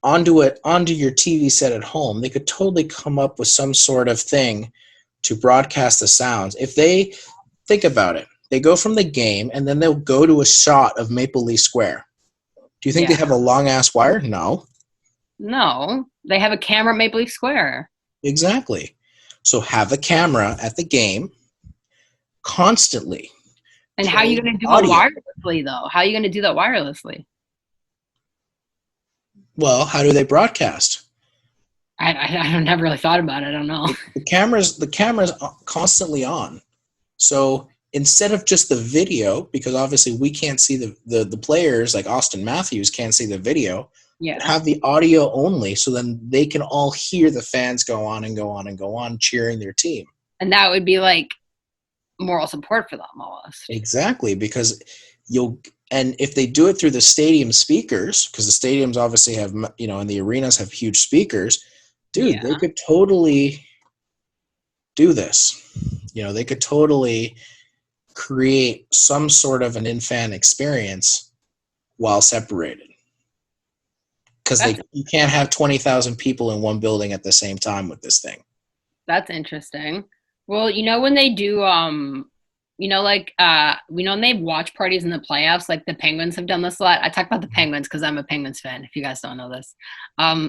onto your TV set at home, they could totally come up with some sort of thing to broadcast the sounds. If they think about it, they go from the game and then they'll go to a shot of Maple Leaf Square. Do you think they have a long ass wire? No. No, they have a camera at Maple Leaf Square. Exactly. So have a camera at the game constantly. And how are you going to do it wirelessly, though? How are you going to do that wirelessly? Well, how do they broadcast? I never really thought about it. I don't know. The camera's constantly on. So instead of just the video, because obviously we can't see the players, like Austin Matthews can't see the video, have the audio only, so then they can all hear the fans go on and go on and go on cheering their team. And that would be like moral support for them almost. Exactly, because and if they do it through the stadium speakers, because the stadiums obviously have, and the arenas have huge speakers, they could totally do this. They could totally create some sort of an in-fan experience while separated. because you can't have 20,000 people in one building at the same time with this thing. That's interesting. Well, when they do, when they have watch parties in the playoffs, like the Penguins have done this a lot. I talk about the Penguins because I'm a Penguins fan, if you guys don't know this.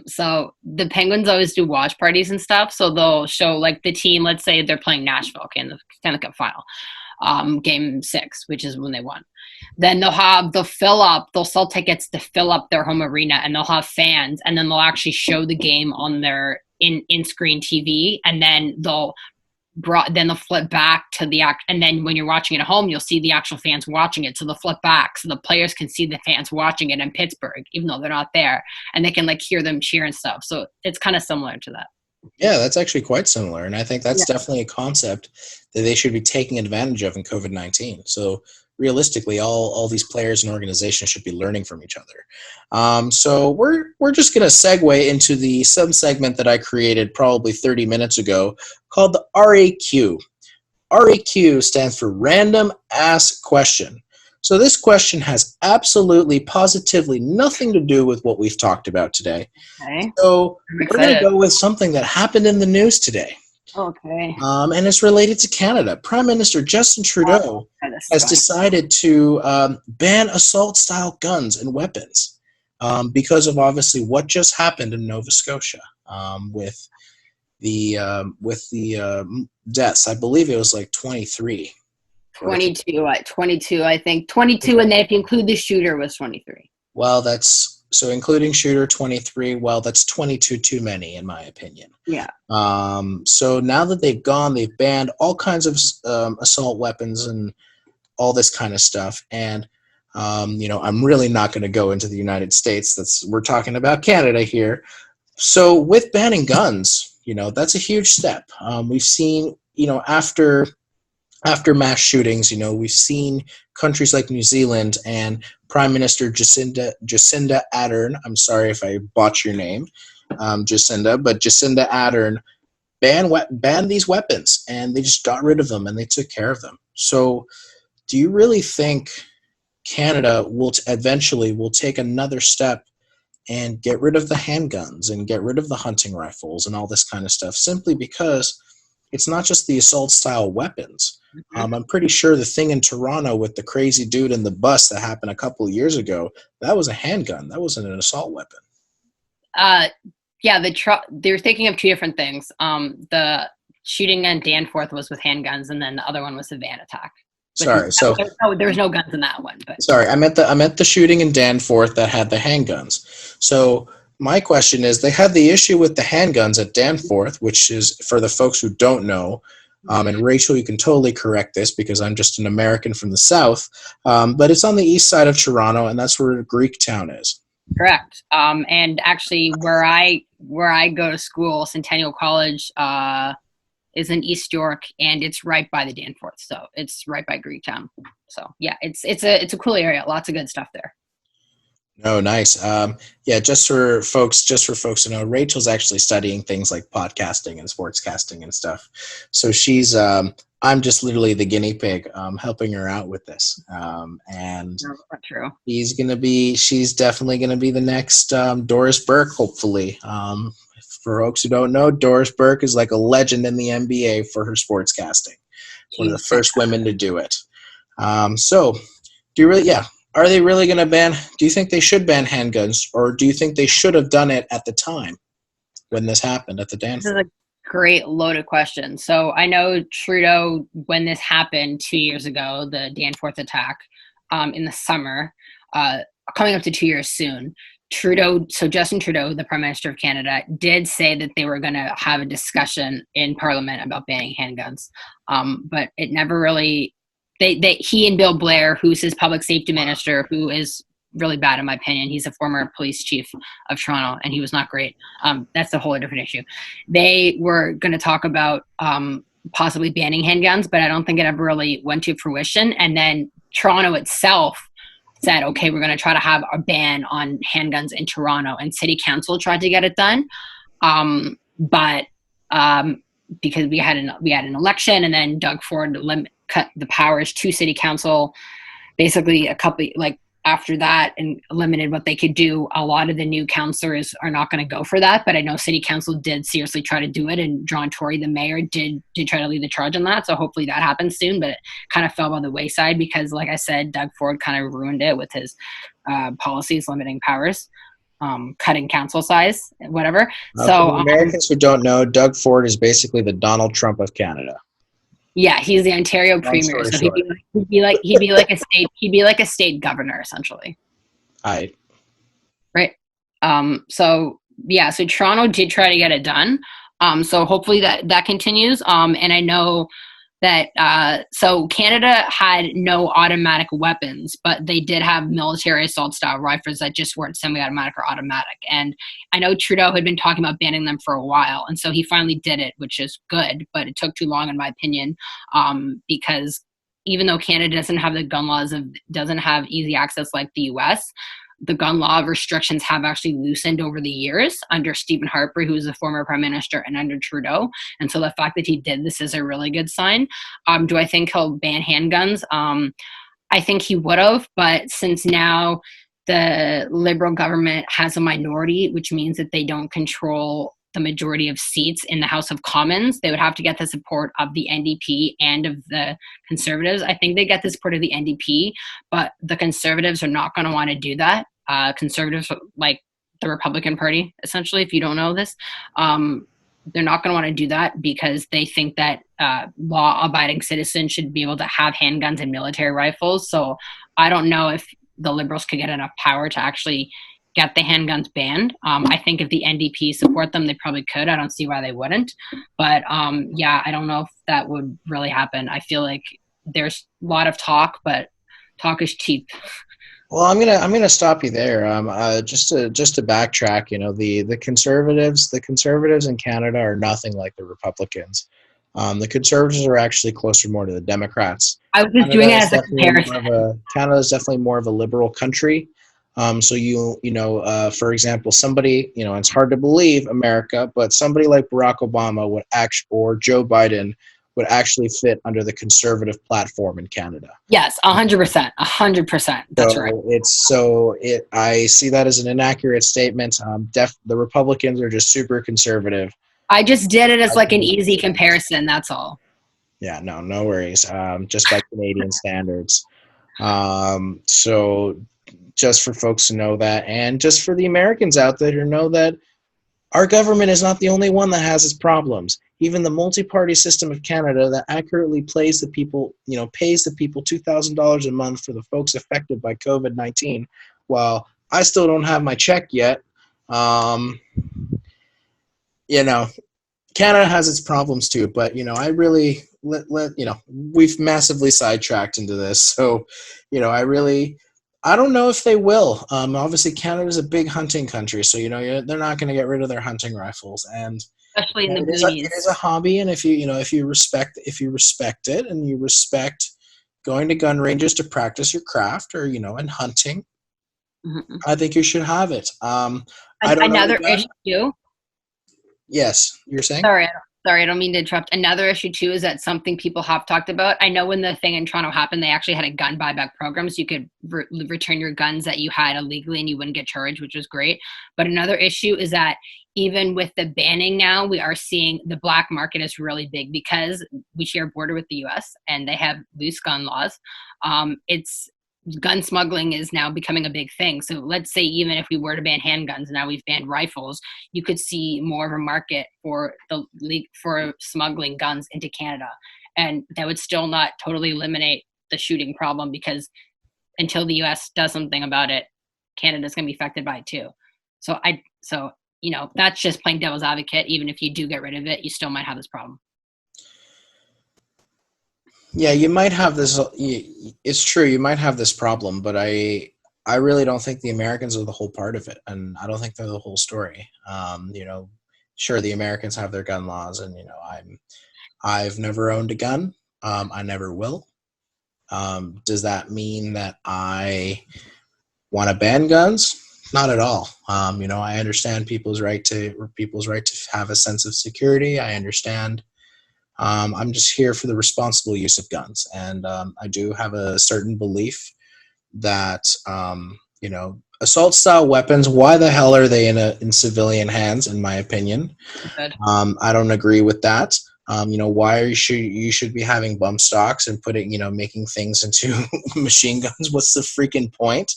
So the Penguins always do watch parties and stuff. So they'll show like the team, let's say they're playing Nashville, okay, in the Stanley Cup final, game 6, which is when they won. Then they'll sell tickets to fill up their home arena, and they'll have fans, and then they'll actually show the game on their in-screen TV, and then they'll flip back to the act, and then when you're watching it at home, you'll see the actual fans watching it. So they'll flip back, so the players can see the fans watching it in Pittsburgh, even though they're not there, and they can like hear them cheer and stuff. So it's kind of similar to that. Yeah, that's actually quite similar, and I think that's definitely a concept that they should be taking advantage of in COVID-19. So realistically, all these players and organizations should be learning from each other. So we're just going to segue into the sub-segment that I created probably 30 minutes ago called the RAQ. RAQ stands for Random Ask Question. So this question has absolutely, positively nothing to do with what we've talked about today. Okay. So we're going to go with something that happened in the news today. Okay. And it's related to Canada. Prime Minister Justin Trudeau has decided to ban assault-style guns and weapons because of obviously what just happened in Nova Scotia with the deaths. I believe it was like 23. 22, I think. 22, and then if you include the shooter, was 23. Well, so including shooter 23, well, that's 22 too many, in my opinion. Yeah. So now that they've banned all kinds of assault weapons and all this kind of stuff. And, I'm really not going to go into the United States. We're talking about Canada here. So with banning guns, that's a huge step. We've seen, after mass shootings, we've seen countries like New Zealand and Prime Minister Jacinda Ardern, I'm sorry if I botch your name, Jacinda, but Jacinda Ardern banned these weapons, and they just got rid of them, and they took care of them. So do you really think Canada eventually will take another step and get rid of the handguns and get rid of the hunting rifles and all this kind of stuff, simply because it's not just the assault-style weapons? I'm pretty sure the thing in Toronto with the crazy dude in the bus that happened a couple of years ago, that was a handgun. That wasn't an assault weapon. They're thinking of two different things. The shooting in Danforth was with handguns, and then the other one was the van attack. But there's no guns in that one. But sorry, I meant the shooting in Danforth that had the handguns. So my question is, they had the issue with the handguns at Danforth, which is, for the folks who don't know, and Rachel, you can totally correct this because I'm just an American from the South, but it's on the east side of Toronto, and that's where Greektown is. Correct. And actually, where I go to school, Centennial College, is in East York, and it's right by the Danforth, so it's right by Greektown. So yeah, it's a cool area. Lots of good stuff there. Oh, nice. Just for folks to know, Rachel's actually studying things like podcasting and sportscasting and stuff. So she's, I'm just literally the guinea pig, helping her out with this. And that's true. She's definitely going to be the next Doris Burke, hopefully. For folks who don't know, Doris Burke is like a legend in the NBA for her sportscasting. One of the first women to do it. So do you really, are they really going to do you think they should ban handguns, or do you think they should have done it at the time when this happened at the Danforth? This is a great loaded question. So I know Trudeau, when this happened 2 years ago, the Danforth attack, in the summer, coming up to 2 years soon, Justin Trudeau, the Prime Minister of Canada, did say that they were going to have a discussion in Parliament about banning handguns. But it never really... He and Bill Blair, who's his public safety minister, who is really bad in my opinion. He's a former police chief of Toronto, and he was not great. That's a whole different issue. They were going to talk about possibly banning handguns, but I don't think it ever really went to fruition. And then Toronto itself said, okay, we're going to try to have a ban on handguns in Toronto, and City Council tried to get it done. But because we had an election, and then Doug Ford cut the powers to City Council, basically after that and limited what they could do, a lot of the new councillors are not going to go for that. But I know City Council did seriously try to do it, and John Tory, the mayor, did try to lead the charge on that. So hopefully that happens soon. But it kind of fell by the wayside because, like I said, Doug Ford kind of ruined it with his policies limiting powers, cutting council size, whatever. For So the Americans who don't know, Doug Ford is basically the Donald Trump of Canada. yeah, he's the Ontario Long premier, story so short. he'd be like a state governor essentially. Right. Right. So Toronto did try to get it done. So hopefully that continues. And I know that so Canada had no automatic weapons, but they did have military assault style rifles that just weren't semi-automatic or automatic. And I know Trudeau had been talking about banning them for a while, and so he finally did it, which is good, but it took too long in my opinion, because even though Canada doesn't have the gun laws doesn't have easy access like the US, the gun law restrictions have actually loosened over the years under Stephen Harper, who was the former prime minister, and under Trudeau. And so the fact that he did this is a really good sign. Do I think he'll ban handguns? I think he would have, but since now the Liberal government has a minority, which means that they don't control the majority of seats in the House of Commons, they would have to get the support of the NDP and of the Conservatives. I think they get the support of the NDP, but the Conservatives are not going to want to do that. Conservatives, like the Republican Party, essentially, if you don't know this, they're not going to want to do that because they think that law-abiding citizens should be able to have handguns and military rifles. So I don't know if the Liberals could get enough power to actually get the handguns banned. I think if the NDP support them, they probably could. I don't see why they wouldn't. But I don't know if that would really happen. I feel like there's a lot of talk, but talk is cheap. Well, I'm gonna stop you there. Just to backtrack, the conservatives in Canada are nothing like the Republicans. The Conservatives are actually closer more to the Democrats. I was just doing it as a comparison. Canada is definitely more of a liberal country. So for example, somebody, it's hard to believe America, but somebody like Barack Obama or Joe Biden would actually fit under the conservative platform in Canada. Yes, 100%, 100%. That's right. I see that as an inaccurate statement. The Republicans are just super conservative. I just did it as like an easy comparison. That's all. Yeah, no worries. Just by Canadian standards. So just for folks to know that, and just for the Americans out there to know that our government is not the only one that has its problems. Even the multi-party system of Canada that accurately pays the people $2,000 a month for the folks affected by COVID-19. While I still don't have my check yet, Canada has its problems too. But I really we've massively sidetracked into this. So, I don't know if they will. Obviously, Canada's a big hunting country, so they're not going to get rid of their hunting rifles, and especially in the boonies. It is a hobby, and if you respect it, and you respect going to gun ranges to practice your craft, or and hunting, mm-hmm. I think you should have it. Another issue. Yes, you're saying. Sorry, I don't mean to interrupt. Another issue, too, is that something people have talked about. I know when the thing in Toronto happened, they actually had a gun buyback program, so you could return your guns that you had illegally and you wouldn't get charged, which was great. But another issue is that even with the banning now, we are seeing the black market is really big because we share a border with the U.S. and they have loose gun laws. Gun smuggling is now becoming a big thing. So let's say even if we were to ban handguns, and now we've banned rifles, you could see more of a market for smuggling guns into Canada. And that would still not totally eliminate the shooting problem because until the US does something about it, Canada's going to be affected by it too. So that's just plain devil's advocate. Even if you do get rid of it, you still might have this problem. Yeah, you might have this. It's true, you might have this problem, but I really don't think the Americans are the whole part of it, and I don't think they're the whole story. Sure, the Americans have their gun laws, and I've never owned a gun. I never will. Does that mean that I want to ban guns? Not at all. I understand people's right to have a sense of security. I understand. I'm just here for the responsible use of guns, and I do have a certain belief that assault style weapons. Why the hell are they in civilian hands? In my opinion, I don't agree with that. Why you should be having bump stocks and putting making things into machine guns? What's the freaking point?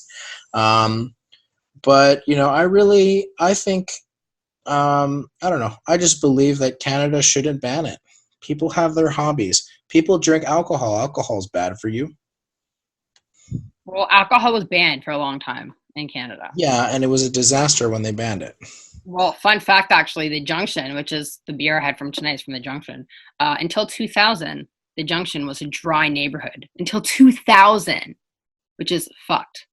But I think I don't know. I just believe that Canada shouldn't ban it. People have their hobbies. People drink alcohol. Alcohol's bad for you. Well, alcohol was banned for a long time in Canada. Yeah, and it was a disaster when they banned it. Well, fun fact, actually, the Junction, which is the beer I had from tonight's from the Junction, until 2000, the Junction was a dry neighborhood. Until 2000, which is fucked.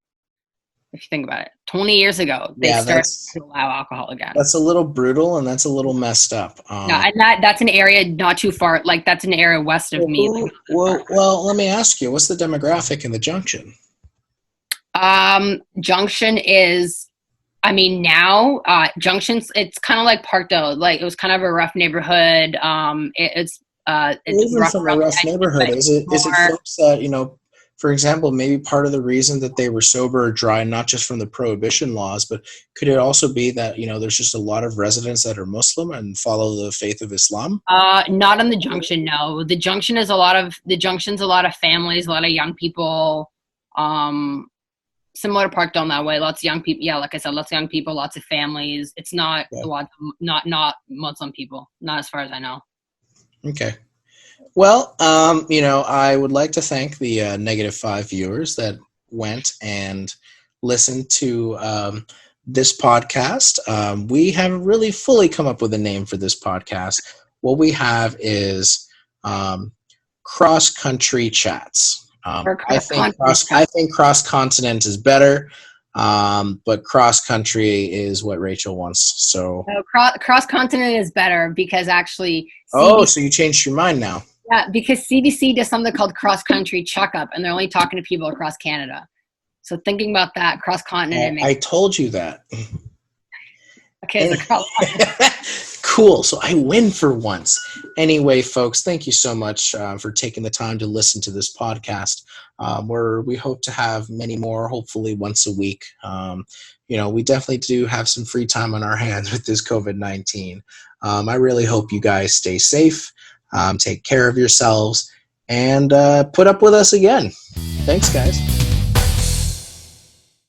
If you think about it, 20 years ago, they started to allow alcohol again. That's a little brutal and that's a little messed up. And that's an area not too far. Like, that's an area west of me. Well, let me ask you, what's the demographic in the Junction? Junction is, now Junction's, it's kind of like Parkdale. Like, it was kind of a rough neighborhood. It's rough neighborhood. Is it folks that for example, maybe part of the reason that they were sober or dry, not just from the prohibition laws, but could it also be that, there's just a lot of residents that are Muslim and follow the faith of Islam? Not on the Junction, no. The Junction's a lot of families, a lot of young people, similar to Parkdale in that way. Lots of young people. Yeah, like I said, lots of young people, lots of families. It's not not Muslim people, not as far as I know. Okay. Well, I would like to thank the -5 viewers that went and listened to this podcast. We haven't really fully come up with a name for this podcast. What we have is Cross Country Chats. I think Cross Continent is better, but Cross Country is what Rachel wants. So Cross Continent is better because actually. So you changed your mind now. Yeah, because CBC does something called Cross Country Checkup, and they're only talking to people across Canada. So thinking about that, cross continent. I told you that. Okay, Cool. So I win for once. Anyway, folks, thank you so much for taking the time to listen to this podcast. We hope to have many more, hopefully once a week. We definitely do have some free time on our hands with this COVID-19. I really hope you guys stay safe. Take care of yourselves and put up with us again. Thanks, guys.